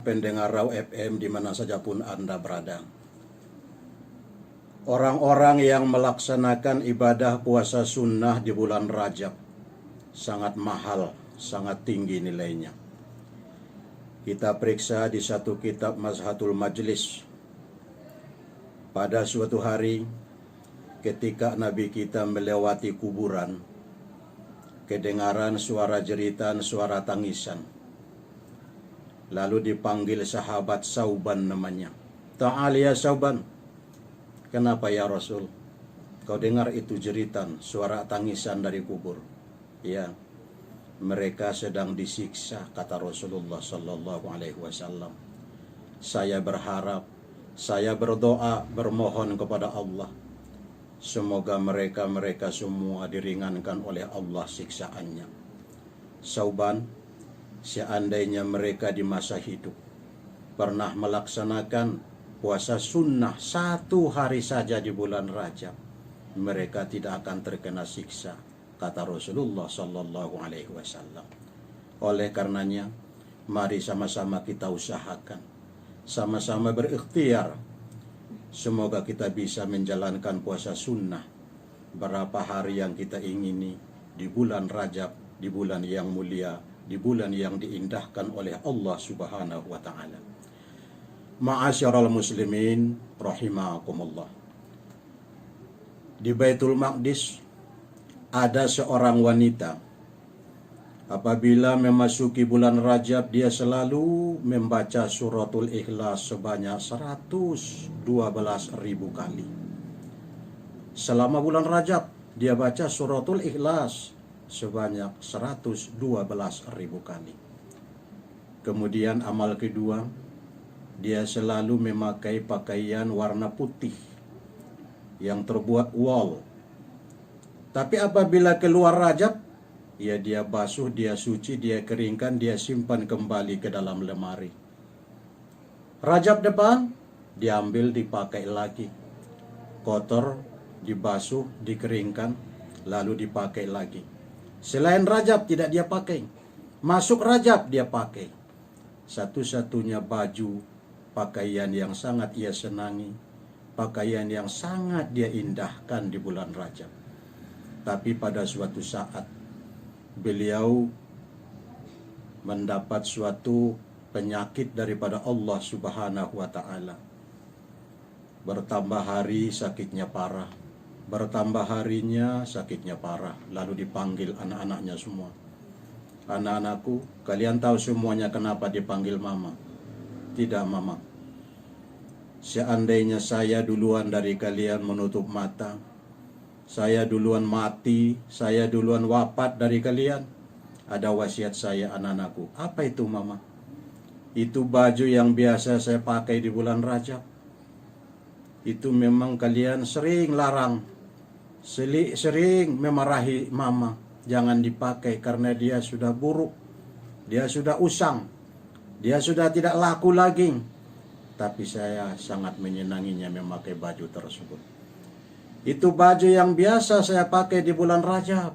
Pendengar Raw FM di mana saja pun Anda berada. Orang-orang yang melaksanakan ibadah puasa sunnah di bulan Rajab sangat mahal, sangat tinggi nilainya. Kita periksa di satu kitab Mazhatul Majlis. Pada suatu hari ketika Nabi kita melewati kuburan, kedengaran suara jeritan, suara tangisan. Lalu dipanggil sahabat Sauban namanya. Ta'al ya Sauban. Kenapa ya Rasul? Kau dengar itu jeritan, suara tangisan dari kubur. Ya, mereka sedang disiksa, kata Rasulullah sallallahu alaihi wasallam. Saya berharap, saya berdoa, bermohon kepada Allah. Semoga mereka semua diringankan oleh Allah siksaannya. Sauban, seandainya mereka di masa hidup pernah melaksanakan puasa sunnah satu hari saja di bulan Rajab, mereka tidak akan terkena siksa, kata Rasulullah sallallahu alaihi wasallam. Oleh karenanya, mari sama-sama kita usahakan, sama-sama berikhtiar. Semoga kita bisa menjalankan puasa sunnah berapa hari yang kita ingini di bulan Rajab, di bulan yang mulia, di bulan yang diindahkan oleh Allah Subhanahu wa taala. Ma'asyiral muslimin rahimakumullah. Di Baitul Maqdis ada seorang wanita. Apabila memasuki bulan Rajab, dia selalu membaca suratul Ikhlas sebanyak 112.000 kali. Selama bulan Rajab, dia baca suratul Ikhlas sebanyak 112.000 kali. Kemudian amal kedua, dia selalu memakai pakaian warna putih yang terbuat wol. Tapi apabila keluar Rajab, ya dia basuh, dia suci, dia keringkan, dia simpan kembali ke dalam lemari. Rajab depan, diambil, dipakai lagi. Kotor, dibasuh, dikeringkan, lalu dipakai lagi. Selain Rajab tidak dia pakai. Masuk Rajab dia pakai. Satu-satunya baju, pakaian yang sangat ia senangi, pakaian yang sangat dia indahkan di bulan Rajab. Tapi pada suatu saat beliau mendapat suatu penyakit daripada Allah Subhanahu wa taala. Bertambah hari sakitnya parah. Bertambah harinya sakitnya parah. Lalu dipanggil anak-anaknya semua. Anak-anakku, kalian tahu semuanya kenapa dipanggil mama? Tidak mama. Seandainya saya duluan dari kalian menutup mata, saya duluan mati, saya duluan wafat dari kalian, ada wasiat saya anak-anakku. Apa itu mama? Itu baju yang biasa saya pakai di bulan Rajab. Itu memang kalian sering larang, sering memarahi mama, jangan dipakai karena dia sudah buruk, dia sudah usang, dia sudah tidak laku lagi. Tapi saya sangat menyenanginya memakai baju tersebut. Itu baju yang biasa saya pakai di bulan Rajab.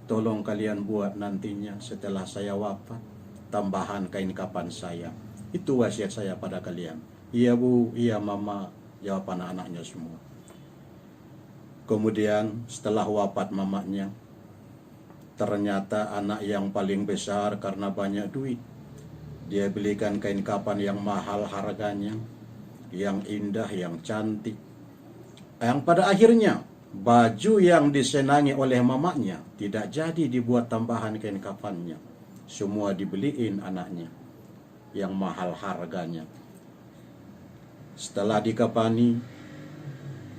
Tolong kalian buat nantinya setelah saya wafat, tambahan kain kafan saya. Itu wasiat saya pada kalian. Iya bu, iya mama, jawab anak-anaknya semua. Kemudian setelah wafat mamanya, ternyata anak yang paling besar karena banyak duit, dia belikan kain kafan yang mahal harganya, yang indah, yang cantik. Yang pada akhirnya baju yang disenangi oleh mamanya tidak jadi dibuat tambahan kain kafannya. Semua dibeliin anaknya yang mahal harganya. Setelah dikafani,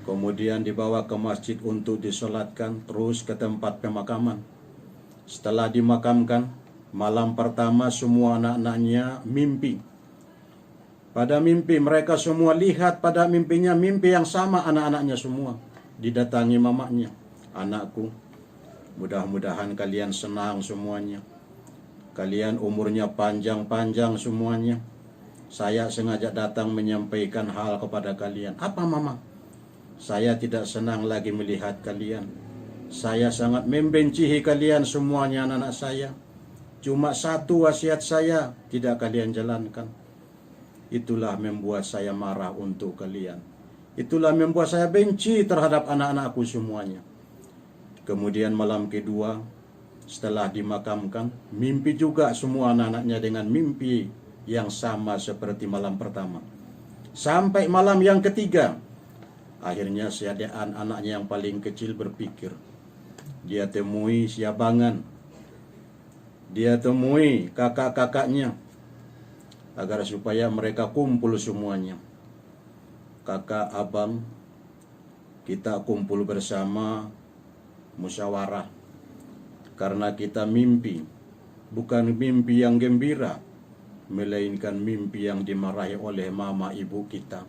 kemudian dibawa ke masjid untuk disolatkan, terus ke tempat pemakaman. Setelah dimakamkan, malam pertama semua anak-anaknya mimpi. Pada mimpi mereka semua lihat pada mimpinya mimpi yang sama anak-anaknya semua. Didatangi mamanya. Anakku, mudah-mudahan kalian senang semuanya. Kalian umurnya panjang-panjang semuanya. Saya sengaja datang menyampaikan hal kepada kalian. Apa mama? Saya tidak senang lagi melihat kalian. Saya sangat membencihi kalian semuanya anak-anak saya. Cuma satu wasiat saya tidak kalian jalankan. itulah membuat saya marah untuk kalian. Itulah membuat saya benci terhadap anak-anakku semuanya. Kemudian malam kedua, setelah dimakamkan, mimpi juga semua anak-anaknya dengan mimpi yang sama seperti malam pertama. Sampai malam yang ketiga, akhirnya anaknya yang paling kecil berpikir. Dia temui Siabangan, dia temui kakak-kakaknya, agar supaya mereka kumpul semuanya. Kakak, abang, kita kumpul bersama musyawarah. Karena kita mimpi, bukan mimpi yang gembira, melainkan mimpi yang dimarahi oleh mama ibu kita.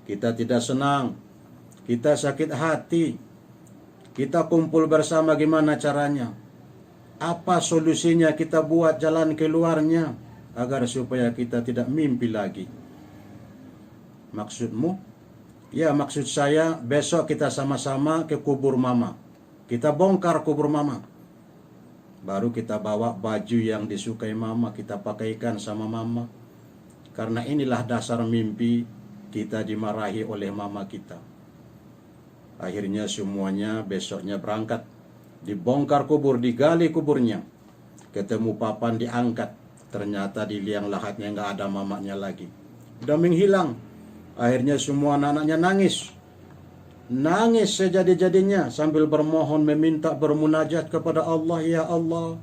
Kita tidak senang, kita sakit hati. Kita kumpul bersama, gimana caranya? Apa solusinya, kita buat jalan keluarnya, agar supaya kita tidak mimpi lagi. Maksudmu? Ya, maksud saya besok kita sama-sama ke kubur mama. Kita bongkar kubur mama. Baru kita bawa baju yang disukai mama, kita pakaikan sama mama. Karena inilah dasar mimpi kita dimarahi oleh mama kita. Akhirnya semuanya besoknya berangkat. Dibongkar kubur, digali kuburnya. Ketemu papan, diangkat. Ternyata di liang lahatnya nggak ada mamanya lagi. Udah menghilang. Akhirnya semua anak-anaknya nangis. Nangis sejadi-jadinya sambil bermohon, meminta, bermunajat kepada Allah. Ya Allah,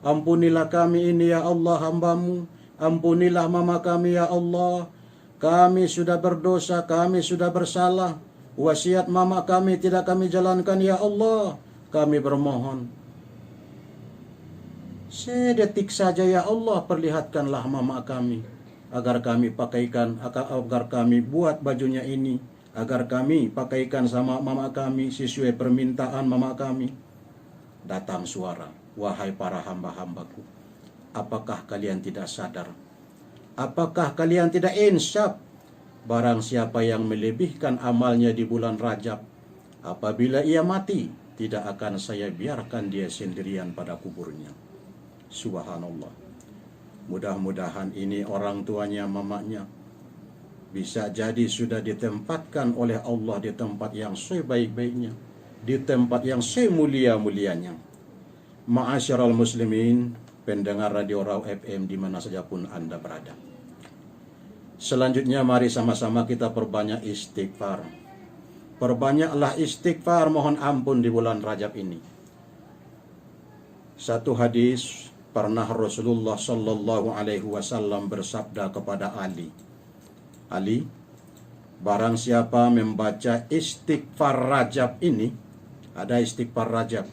ampunilah kami ini ya Allah, hamba-Mu. Ampunilah mama kami ya Allah. Kami sudah berdosa, kami sudah bersalah. Wasiat mama kami tidak kami jalankan ya Allah. Kami bermohon, sedetik saja ya Allah, perlihatkanlah mama kami, agar kami pakaikan, agar kami buat bajunya ini, agar kami pakaikan sama mama kami sesuai permintaan mama kami. Datang suara, wahai para hamba-hambaku, apakah kalian tidak sadar? Apakah kalian tidak insaf? Barang siapa yang melebihkan amalnya di bulan Rajab, apabila ia mati, tidak akan saya biarkan dia sendirian pada kuburnya. Subhanallah. Mudah-mudahan ini orang tuanya, mamanya, bisa jadi sudah ditempatkan oleh Allah di tempat yang sebaik-baiknya, di tempat yang semulia-mulianya. Ma'asyiral muslimin, pendengar Radio Raw FM di mana saja pun Anda berada. Selanjutnya mari sama-sama kita perbanyak istighfar. Perbanyaklah istighfar, mohon ampun di bulan Rajab ini. Satu hadis, pernah Rasulullah Sallallahu Alaihi Wasallam bersabda kepada Ali, Ali, barang siapa membaca istighfar Rajab ini, ada istighfar Rajab.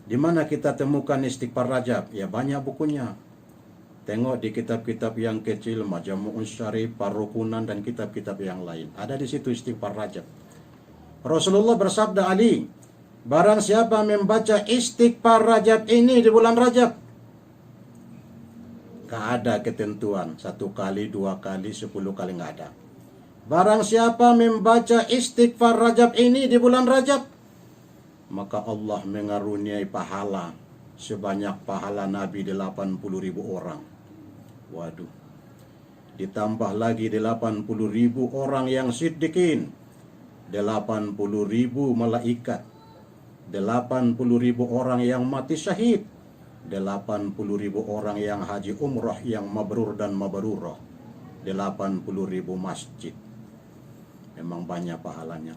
Di mana kita temukan istighfar Rajab? Ya banyak bukunya. Tengok di kitab-kitab yang kecil, Majmu'un Syarif, Parukunan, dan kitab-kitab yang lain. Ada di situ istighfar Rajab. Rasulullah bersabda, Ali, barang siapa membaca istighfar Rajab ini di bulan Rajab, gak ada ketentuan, 1 kali, 2 kali, 10 kali, gak ada. Barang siapa membaca istighfar Rajab ini di bulan Rajab, maka Allah mengaruniai pahala sebanyak pahala Nabi 80.000 orang. Waduh, ditambah lagi 80.000 orang yang siddiqin, 80.000 malaikat, 80.000 orang yang mati syahid, 80.000 orang yang haji umrah yang mabrur dan mabrurah, 80.000 masjid. Memang banyak pahalanya.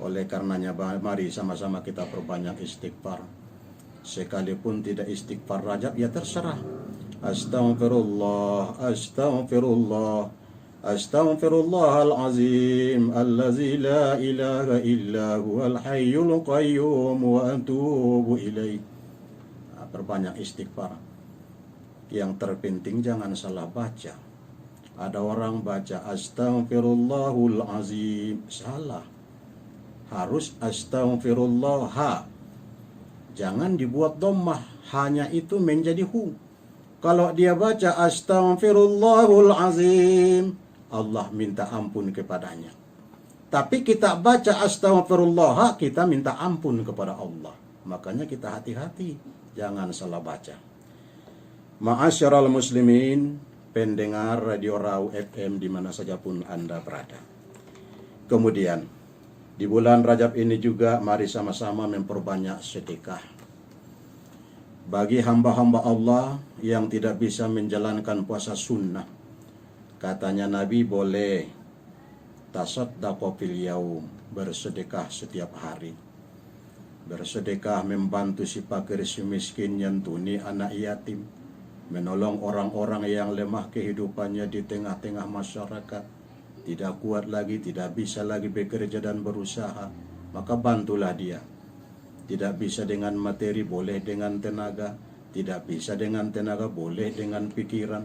Oleh karenanya mari sama-sama kita perbanyak istighfar. Sekalipun tidak istighfar Rajab, ya terserah. Astaghfirullah, astaghfirullah, astaghfirullahal azim, allazi la ilaha illa huwal hayyul qayyum wa atubu ilaih. Perbanyak istighfar. Yang terpenting jangan salah baca. Ada orang baca astaghfirullahul azim, salah. Harus astaghfirullah. Jangan dibuat dhammah, hanya itu menjadi hu. Kalau dia baca astaghfirullahul azim, Allah minta ampun kepadanya. Tapi kita baca astaghfirullah, kita minta ampun kepada Allah. Makanya kita hati-hati, jangan salah baca. Ma'asyiral muslimin, pendengar Radio Rau FM di mana saja pun Anda berada. Kemudian, di bulan Rajab ini juga mari sama-sama memperbanyak sedekah. Bagi hamba-hamba Allah yang tidak bisa menjalankan puasa sunnah, katanya Nabi boleh tasaddaqo fil yaum, bersedekah setiap hari. Bersedekah membantu si fakir si miskin, nyantuni anak yatim, menolong orang-orang yang lemah kehidupannya di tengah-tengah masyarakat, tidak kuat lagi, tidak bisa lagi bekerja dan berusaha, maka bantulah dia. Tidak bisa dengan materi, boleh dengan tenaga. Tidak bisa dengan tenaga, boleh dengan pikiran.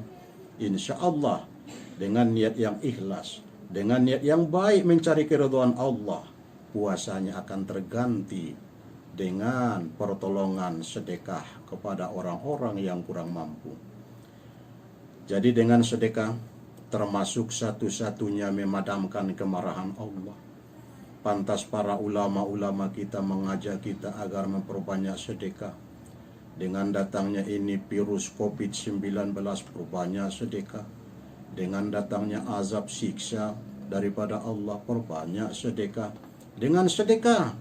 Insya Allah, dengan niat yang ikhlas, dengan niat yang baik mencari keridhaan Allah, puasanya akan terganti dengan pertolongan sedekah kepada orang-orang yang kurang mampu. Jadi dengan sedekah termasuk satu-satunya memadamkan kemarahan Allah. Pantas para ulama-ulama kita mengajak kita agar memperbanyak sedekah. Dengan datangnya ini virus COVID-19, perbanyak sedekah. Dengan datangnya azab siksa daripada Allah, perbanyak sedekah. Dengan sedekah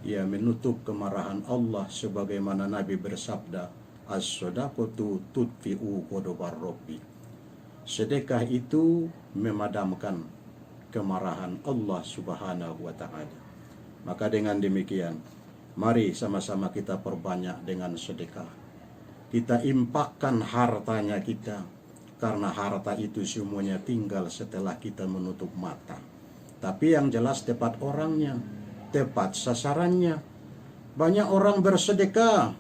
ia menutup kemarahan Allah, sebagaimana Nabi bersabda, as-sadaqatu tudfi'u ghadabar rabbi. Sedekah itu memadamkan kemarahan Allah Subhanahu wa taala. Maka dengan demikian, mari sama-sama kita perbanyak dengan sedekah. Kita impakkan hartanya kita, karena harta itu semuanya tinggal setelah kita menutup mata. Tapi yang jelas tepat orangnya, tepat sasarannya. Banyak orang bersedekah,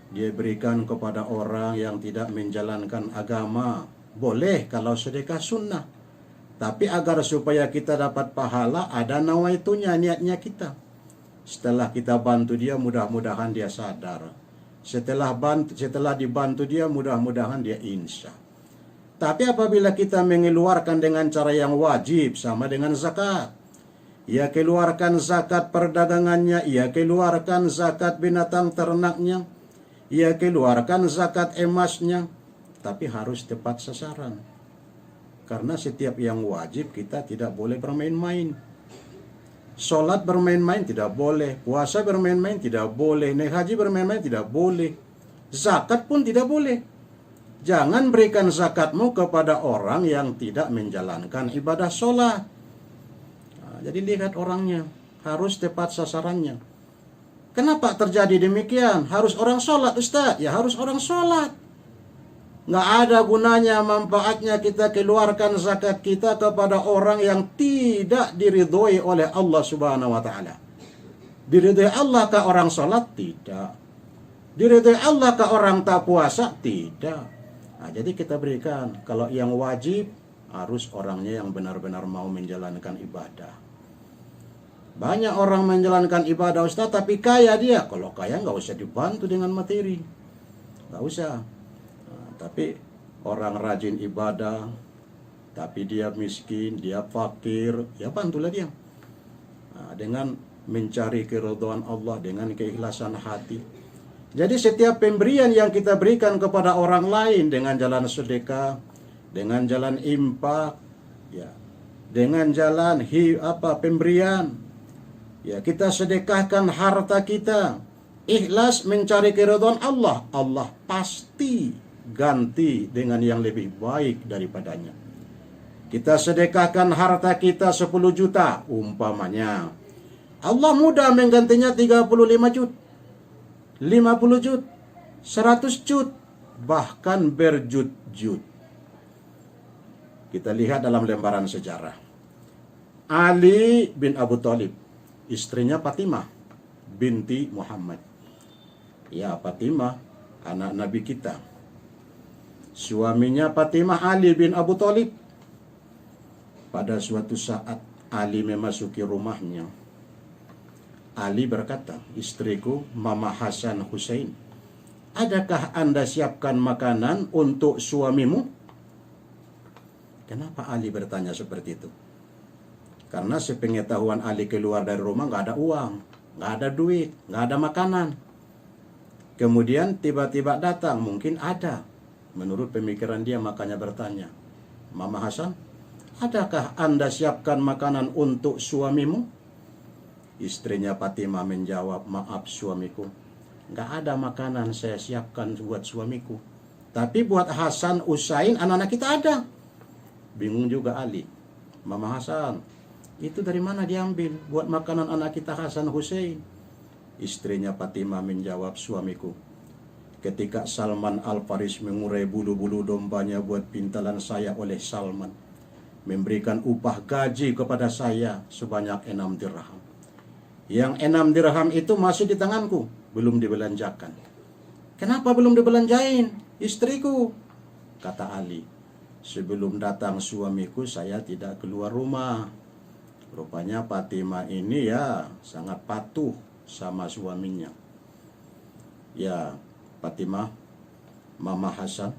dia berikan kepada orang yang tidak menjalankan agama. Boleh kalau sedekah sunnah, tapi agar supaya kita dapat pahala, ada nawaitunya, niatnya kita. Setelah kita bantu dia, mudah-mudahan dia sadar. Setelah dibantu dia, mudah-mudahan dia insya. Tapi apabila kita mengeluarkan dengan cara yang wajib, sama dengan zakat, ia keluarkan zakat perdagangannya, ia keluarkan zakat binatang ternaknya, ia keluarkan zakat emasnya, tapi harus tepat sasaran. Karena setiap yang wajib kita tidak boleh bermain-main. Sholat bermain-main tidak boleh, puasa bermain-main tidak boleh, naik haji bermain-main tidak boleh, zakat pun tidak boleh. Jangan berikan zakatmu kepada orang yang tidak menjalankan ibadah sholat. Jadi lihat orangnya, harus tepat sasarannya. Kenapa terjadi demikian? Harus orang sholat, Ustaz. Ya harus orang sholat. Nggak ada gunanya, manfaatnya kita keluarkan zakat kita kepada orang yang tidak diridhoi oleh Allah Subhanahu wa taala. Diridhoi Allah ke orang sholat? Tidak. Diridhoi Allah ke orang tak puasa? Tidak. Nah, jadi kita berikan, kalau yang wajib harus orangnya yang benar-benar mau menjalankan ibadah. Banyak orang menjalankan ibadah Ustaz, tapi kaya dia. Kalau kaya nggak usah dibantu dengan materi, nggak usah. Nah, tapi orang rajin ibadah, tapi dia miskin, dia fakir, ya bantulah dia. Nah, dengan mencari keridhaan Allah, dengan keikhlasan hati. Jadi setiap pemberian yang kita berikan kepada orang lain dengan jalan sedekah, dengan jalan infak, ya, dengan jalan pemberian, ya, kita sedekahkan harta kita, ikhlas mencari keridhaan Allah, Allah pasti ganti dengan yang lebih baik daripadanya. Kita sedekahkan harta kita 10 juta umpamanya, Allah mudah menggantinya 35 juta, 50 juta, 100 juta, bahkan berjut-jut. Kita lihat dalam lembaran sejarah. Ali bin Abu Thalib, istrinya Fatimah binti Muhammad. Ya, Fatimah anak Nabi kita. Suaminya Fatimah Ali bin Abu Thalib. Pada suatu saat Ali memasuki rumahnya. Ali berkata, istriku Mama Hasan Hussein, adakah Anda siapkan makanan untuk suamimu? Kenapa Ali bertanya seperti itu? Karena sepengetahuan Ali keluar dari rumah nggak ada uang, nggak ada duit, nggak ada makanan. Kemudian tiba-tiba datang, mungkin ada. Menurut pemikiran dia makanya bertanya, Mama Hasan, adakah Anda siapkan makanan untuk suamimu? Istrinya Fatimah menjawab, maaf suamiku, nggak ada makanan saya siapkan buat suamiku. Tapi buat Hasan, Usain, anak-anak kita ada. Bingung juga Ali. Mama Hasan, itu dari mana diambil buat makanan anak kita Hasan Hussein? Istrinya Fatimah menjawab, suamiku, ketika Salman Al-Faris mengurai bulu-bulu dombanya buat pintalan saya oleh Salman, memberikan upah gaji kepada saya sebanyak 6 dirham. Yang 6 dirham itu masih di tanganku, belum dibelanjakan. Kenapa belum dibelanjain, istriku? Kata Ali, sebelum datang suamiku saya tidak keluar rumah. Rupanya Fatimah ini ya sangat patuh sama suaminya. Ya Fatimah, Mama Hasan,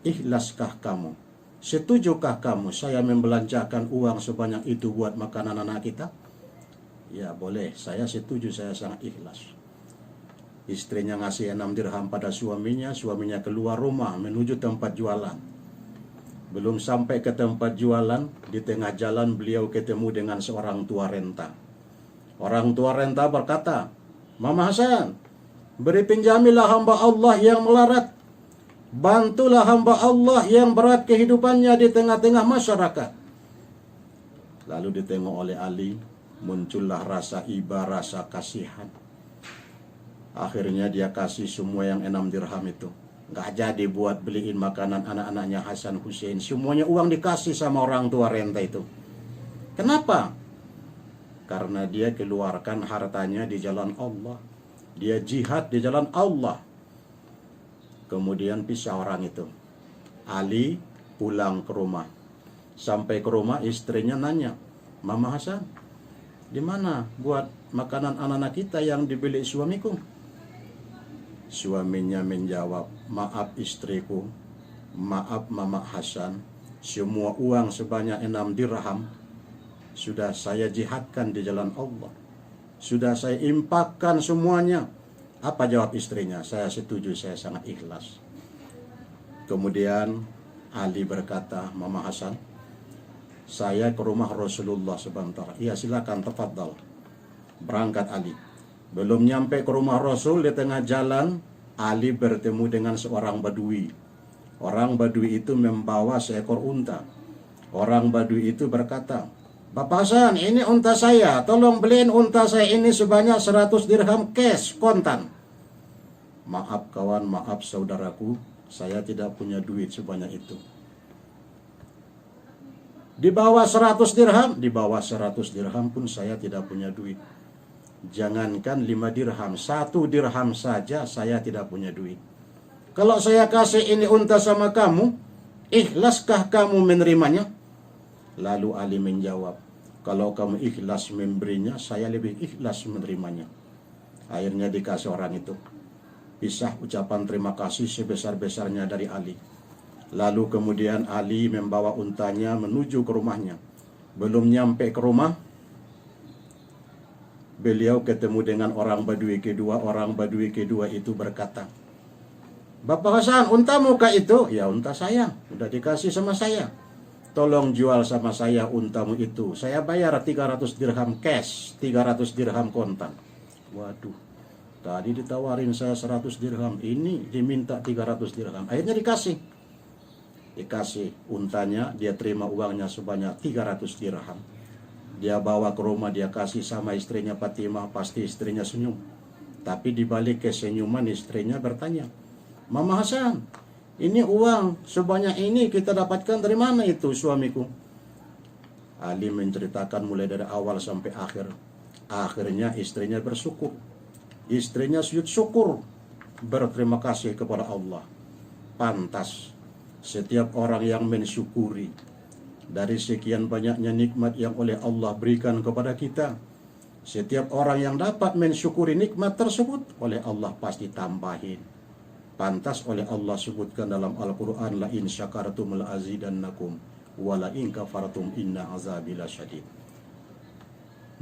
ikhlaskah kamu? Setujukah kamu saya membelanjakan uang sebanyak itu buat makanan anak kita? Ya boleh, saya setuju, saya sangat ikhlas. Istrinya ngasih 6 dirham pada suaminya, suaminya keluar rumah menuju tempat jualan. Belum sampai ke tempat jualan, di tengah jalan beliau ketemu dengan seorang tua renta. Orang tua renta berkata, Mama Hasan, beri pinjamilah hamba Allah yang melarat. Bantulah hamba Allah yang berat kehidupannya di tengah-tengah masyarakat. Lalu ditengok oleh Ali, muncullah rasa iba, rasa kasihan. Akhirnya dia kasih semua yang 6 dirham itu. Nggak jadi buat beliin makanan anak-anaknya Hasan Hussein. Semuanya uang dikasih sama orang tua renta itu. Kenapa? Karena dia keluarkan hartanya di jalan Allah. Dia jihad di jalan Allah. Kemudian pisah orang itu. Ali pulang ke rumah. Sampai ke rumah istrinya nanya, Mama Hasan, di mana buat makanan anak-anak kita yang dibeli suamiku? Suaminya menjawab, maaf istriku, maaf Mama Hasan, semua uang sebanyak 6 dirham sudah saya jihadkan di jalan Allah. Sudah saya impakkan semuanya. Apa jawab istrinya? Saya setuju, saya sangat ikhlas. Kemudian Ali berkata, Mama Hasan, saya ke rumah Rasulullah sebentar. Iya silakan, tafadhal. Berangkat Ali. Belum nyampe ke rumah Rasul, di tengah jalan Ali bertemu dengan seorang Badui. Orang Badui itu membawa seekor unta. Orang Badui itu berkata, Bapak Hasan, ini unta saya, tolong beliin unta saya ini sebanyak 100 dirham cash, kontan. Maaf kawan, maaf saudaraku, saya tidak punya duit sebanyak itu. Di bawah 100 dirham, di bawah 100 dirham pun saya tidak punya duit. Jangankan 5 dirham, 1 dirham saja saya tidak punya duit. Kalau saya kasih ini unta sama kamu, ikhlaskah kamu menerimanya? Lalu Ali menjawab, kalau kamu ikhlas memberinya, saya lebih ikhlas menerimanya. Akhirnya dikasih orang itu. Pisah ucapan terima kasih sebesar-besarnya dari Ali. Lalu kemudian Ali membawa untanya menuju ke rumahnya. Belum nyampe ke rumah, beliau ketemu dengan orang Badui kedua. Orang Badui kedua itu berkata, Bapak Hasan, untamu kah itu? Ya unta saya, udah dikasih sama saya. Tolong jual sama saya untamu itu. Saya bayar 300 dirham cash, 300 dirham kontan. Waduh, tadi ditawarin saya 100 dirham, ini diminta 300 dirham. Akhirnya dikasih untanya, dia terima uangnya sebanyak 300 dirham. Dia bawa ke rumah, dia kasih sama istrinya Fatimah. Pasti istrinya senyum. Tapi dibalik kesenyuman istrinya bertanya, Mama Hasan, ini uang sebanyak ini kita dapatkan dari mana itu suamiku? Ali menceritakan mulai dari awal sampai akhir. Akhirnya istrinya bersyukur. Istrinya sujud syukur, berterima kasih kepada Allah. Pantas setiap orang yang mensyukuri dari sekian banyaknya nikmat yang oleh Allah berikan kepada kita, setiap orang yang dapat mensyukuri nikmat tersebut, oleh Allah pasti tambahin. Pantas oleh Allah sebutkan dalam Al-Quran, la in syakartum la azidannakum wa la in kafartum inna azabi lasyadid.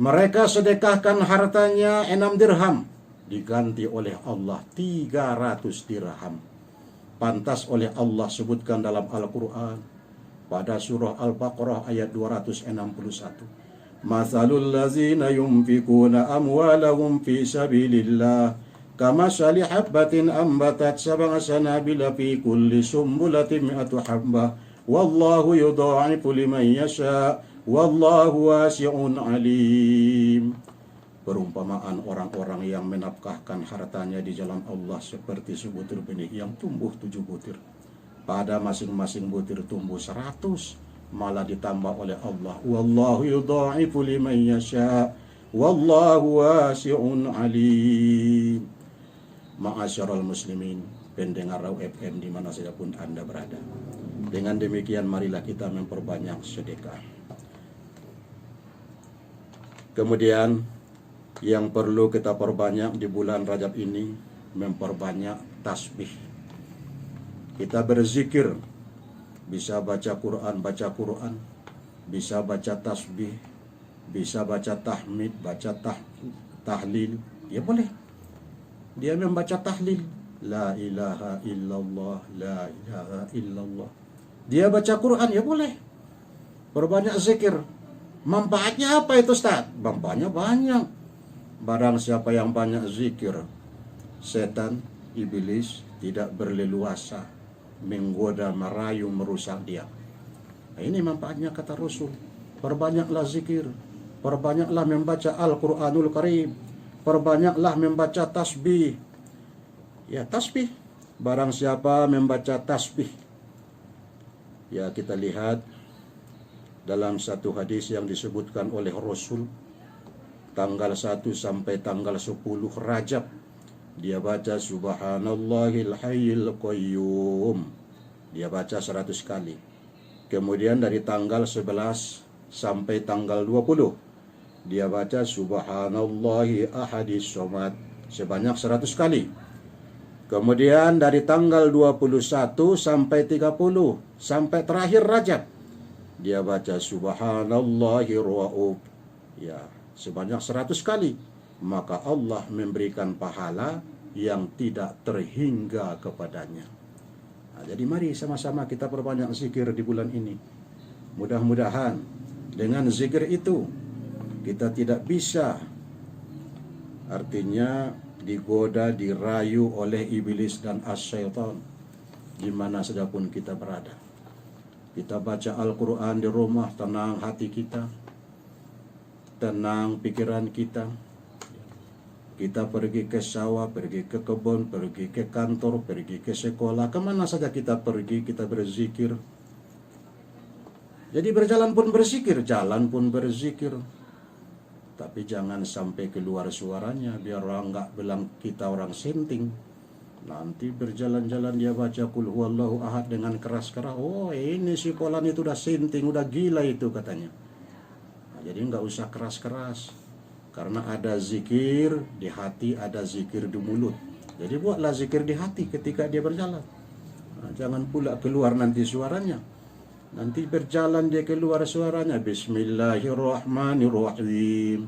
Mereka sedekahkan hartanya 6 dirham, diganti oleh Allah 300 dirham. pantas oleh Allah sebutkan dalam Al-Quran pada surah Al-Baqarah ayat 261. Mathalul lazina yunfikuna amwalahum fi sabilillah kamathali habbatin ambatat sab'a sanabila fi kulli sumbulatin mi'atu habbah wallahu yudha'ifu liman yasha wallahu wasi'un alim. Perumpamaan orang-orang yang menafkahkan hartanya di jalan Allah seperti sebutir benih yang tumbuh 7 butir. Pada masing-masing butir tumbuh 100, malah ditambah oleh Allah. Wallahu yudha'ifu liman yasha wallahu wasi'un alim. Ma'asyiral muslimin, pendengar Raw FM di mana saja pun Anda berada. Dengan demikian marilah kita memperbanyak sedekah. Kemudian yang perlu kita perbanyak di bulan Rajab ini, memperbanyak tasbih. Kita berzikir, bisa baca Quran, bisa baca tasbih, bisa baca tahmid, baca tahlil, ya boleh. Dia membaca tahlil, la ilaha illallah, la ilaha illallah. Dia baca Quran, ya boleh. Perbanyak zikir. Manfaatnya apa itu, Ustaz? Manfaatnya banyak. Barang siapa yang banyak zikir, setan, iblis tidak berleluasa menggoda, merayu, merusak dia. Nah, ini manfaatnya kata Rasul. Perbanyaklah zikir, perbanyaklah membaca Al-Quranul Karim, perbanyaklah membaca tasbih. Ya, tasbih. Barang siapa membaca tasbih, ya kita lihat dalam satu hadis yang disebutkan oleh Rasul, tanggal 1 sampai tanggal 10 Rajab, dia baca Subhanallahil Hayyil Qayyum. Dia baca 100 kali. Kemudian dari tanggal 11 sampai tanggal 20, dia baca Subhanallahi Ahadis Somad sebanyak 100 kali. Kemudian dari tanggal 21 sampai 30 sampai terakhir Rajab, dia baca Subhanallahi Ra'ub, ya, sebanyak 100 kali. Maka Allah memberikan pahala yang tidak terhingga kepadanya. Nah, jadi mari sama-sama kita perbanyak zikir di bulan ini. Mudah-mudahan dengan zikir itu kita tidak bisa, artinya digoda, dirayu oleh iblis dan asyaitan di mana saja pun kita berada. Kita baca Al-Quran di rumah, tenang hati kita, tenang pikiran kita. Kita pergi ke sawah, pergi ke kebun, pergi ke kantor, pergi ke sekolah, kemana saja kita pergi, kita berzikir. Jadi berjalan pun berzikir, jalan pun berzikir. Tapi jangan sampai keluar suaranya, biar orang nggak bilang kita orang senting. Nanti berjalan-jalan dia baca Qul huwallahu ahad dengan keras-keras. Oh, ini si Polan itu udah senting, udah gila itu katanya. Nah, jadi nggak usah keras-keras. Karena ada zikir di hati, ada zikir di mulut. Jadi buatlah zikir di hati ketika dia berjalan. Nah, jangan pula keluar nanti suaranya. Nanti berjalan dia keluar suaranya. Bismillahirrahmanirrahim.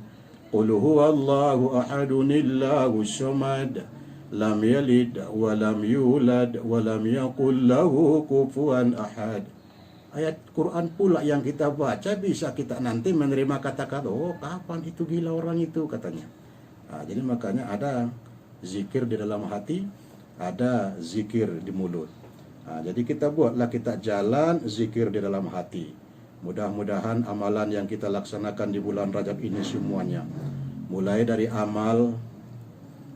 Qul huwallahu ahadunillahu samad. Lam yalid wa lam yulad wa lam yakul lahu kufuwan ahad. Ayat Quran pula yang kita baca bisa kita nanti menerima kata-kata, oh kapan itu gila orang itu katanya. Nah, jadi makanya ada zikir di dalam hati, ada zikir di mulut. Nah, jadi kita buatlah kita jalan zikir di dalam hati. Mudah-mudahan amalan yang kita laksanakan di bulan Rajab ini semuanya, mulai dari amal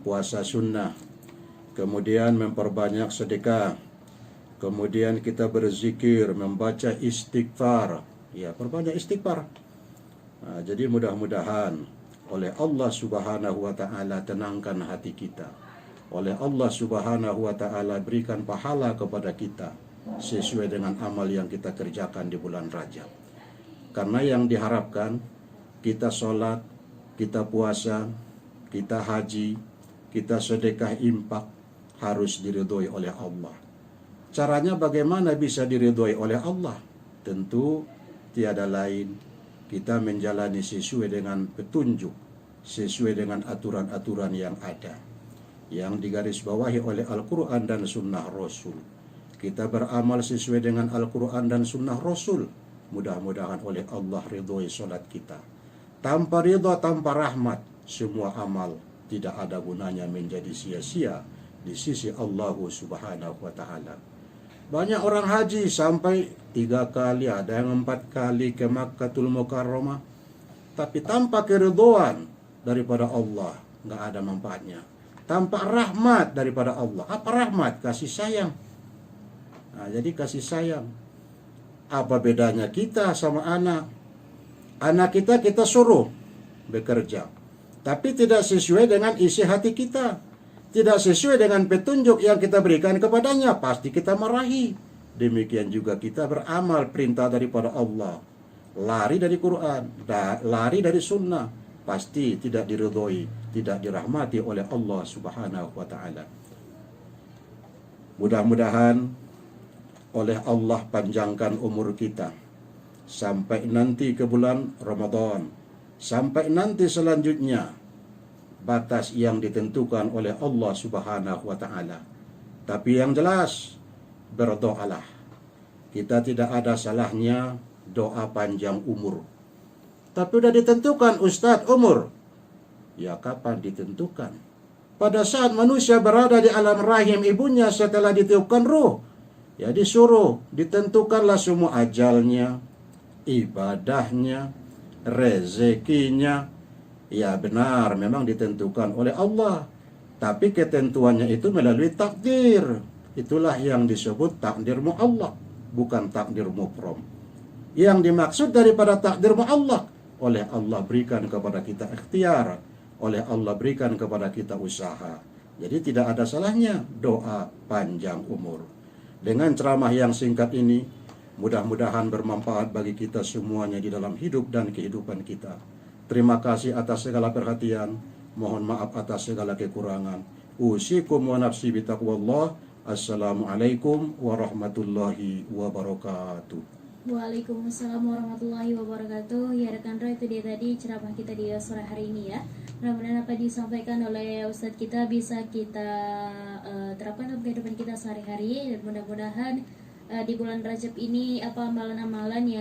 puasa sunnah, kemudian memperbanyak sedekah, kemudian kita berzikir, membaca istighfar. Ya, perbanyak istighfar. Nah, jadi mudah-mudahan oleh Allah Subhanahu wa taala tenangkan hati kita. Oleh Allah Subhanahu wa taala berikan pahala kepada kita sesuai dengan amal yang kita kerjakan di bulan Rajab. Karena yang diharapkan kita sholat, kita puasa, kita haji, kita sedekah infak harus diridhoi oleh Allah. Caranya bagaimana bisa diridhoi oleh Allah? Tentu tiada lain kita menjalani sesuai dengan petunjuk, sesuai dengan aturan-aturan yang ada, yang digarisbawahi oleh Al-Quran dan Sunnah Rasul. kita beramal sesuai dengan Al-Quran dan Sunnah Rasul. Mudah-mudahan oleh Allah ridhoi solat kita. Tanpa ridha, tanpa rahmat, semua amal tidak ada gunanya, menjadi sia-sia di sisi Allah Subhanahu wa Ta'ala. Banyak orang haji sampai 3 kali, ada yang 4 kali ke Makkatul Mukarramah, tapi tanpa keridhaan daripada Allah, nggak ada manfaatnya. Tanpa rahmat daripada Allah. Apa rahmat? Kasih sayang. Nah, jadi kasih sayang. Apa bedanya kita sama anak? Anak kita suruh bekerja, tapi tidak sesuai dengan isi hati kita, tidak sesuai dengan petunjuk yang kita berikan kepadanya, pasti kita marahi. Demikian juga kita beramal perintah daripada Allah, lari dari Quran, lari dari sunnah, pasti tidak diridhoi, tidak dirahmati oleh Allah Subhanahu wa Ta'ala. Mudah-mudahan oleh Allah panjangkan umur kita sampai nanti ke bulan Ramadan, sampai nanti selanjutnya batas yang ditentukan oleh Allah Subhanahu wa Ta'ala. Tapi yang jelas, berdoalah. Kita tidak ada salahnya doa panjang umur. Tapi udah ditentukan Ustadz umur. Ya kapan ditentukan? Pada saat manusia berada di alam rahim ibunya setelah ditiupkan ruh, ya disuruh, ditentukanlah semua ajalnya, ibadahnya, rezekinya. Ya benar, memang ditentukan oleh Allah, tapi ketentuannya itu melalui takdir. Itulah yang disebut takdir mu'allaq, bukan takdir mubram. Yang dimaksud daripada takdir mu'allaq, oleh Allah berikan kepada kita ikhtiar, oleh Allah berikan kepada kita usaha. Jadi tidak ada salahnya doa panjang umur. Dengan ceramah yang singkat ini, mudah-mudahan bermanfaat bagi kita semuanya di dalam hidup dan kehidupan kita. Terima kasih atas segala perhatian. Mohon maaf atas segala kekurangan. Usikum wa nafsi bitaqwallah. Assalamualaikum warahmatullahi wabarakatuh. Waalaikumsalam warahmatullahi wabarakatuh. Ya rekan-rekan, itu dia tadi ceramah kita di sore hari ini ya. Mudah-mudahan apa disampaikan oleh Ustadz kita bisa kita terapkan dalam kehidupan kita sehari-hari. Dan mudah-mudahan di bulan Rajab ini apa amalan-amalan yang